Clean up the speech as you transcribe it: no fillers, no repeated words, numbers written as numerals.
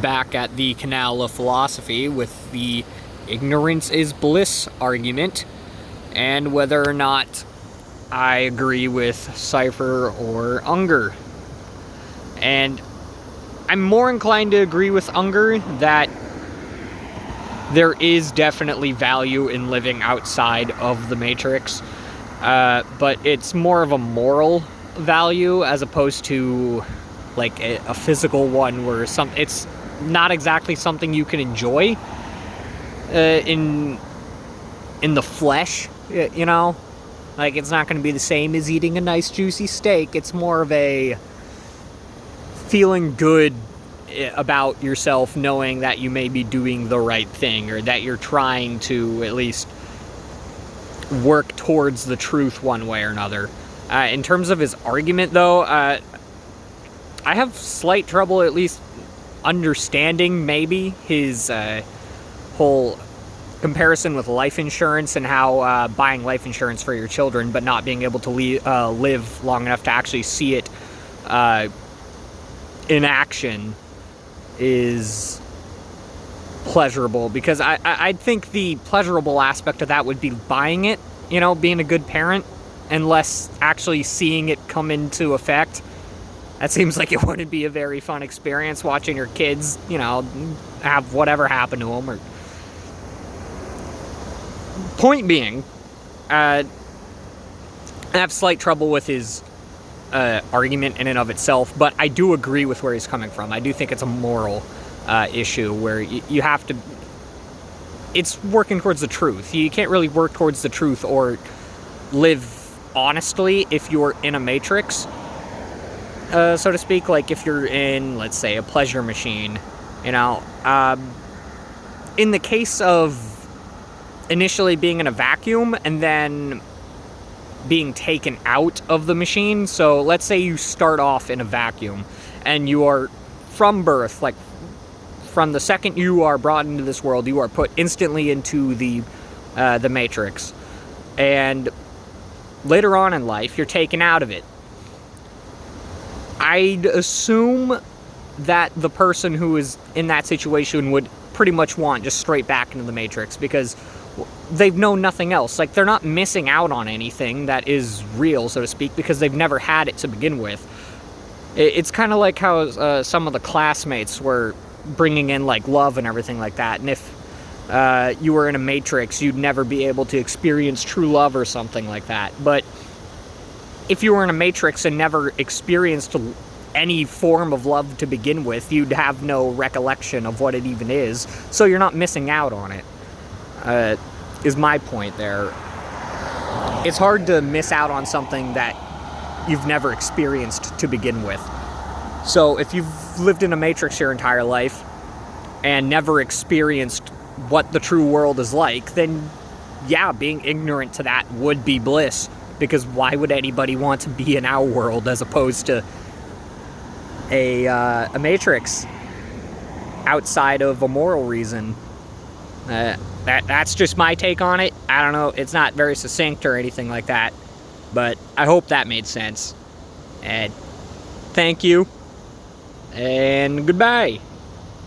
back at the Canal of Philosophy with the ignorance is bliss argument, and whether or not I agree with Cypher or Unger. And I'm more inclined to agree with Unger that there is definitely value in living outside of the Matrix, but it's more of a moral value as opposed to like a physical one where it's not exactly something you can enjoy in the flesh, you know? Like, it's not going to be the same as eating a nice juicy steak. It's more of a feeling good about yourself, knowing that you may be doing the right thing, or that you're trying to at least work towards the truth one way or another. In terms of his argument, though, I have slight trouble at least understanding maybe his whole comparison with life insurance and how buying life insurance for your children but not being able to live long enough to actually see it in action is pleasurable, because I think the pleasurable aspect of that would be buying it, you know, being a good parent, and less actually seeing it come into effect. That seems like it wouldn't be a very fun experience, watching your kids, you know, have whatever happen to them. Or point being, I have slight trouble with his argument in and of itself, but I do agree with where he's coming from. I do think it's a moral issue where you have to... It's working towards the truth. You can't really work towards the truth or live honestly if you're in a matrix, so to speak. Like if you're in, let's say, a pleasure machine, you know. In the case of initially being in a vacuum and then being taken out of the machine, so let's say you start off in a vacuum and you are from birth, like from the second you are brought into this world, you are put instantly into the Matrix, and later on in life you're taken out of it. I'd assume that the person who is in that situation would pretty much want just straight back into the Matrix, because they've known nothing else. Like, they're not missing out on anything that is real, so to speak, because they've never had it to begin with. It's kind of like how some of the classmates were bringing in, like, love and everything like that, and if you were in a Matrix, you'd never be able to experience true love or something like that. But if you were in a Matrix and never experienced any form of love to begin with, you'd have no recollection of what it even is, so you're not missing out on it. Is my point there. It's hard to miss out on something that you've never experienced to begin with. So if you've lived in a Matrix your entire life and never experienced what the true world is like, then yeah, being ignorant to that would be bliss, because why would anybody want to be in our world as opposed to a Matrix outside of a moral reason? That's just my take on it. I don't know, it's not very succinct or anything like that, but I hope that made sense. And thank you, and goodbye.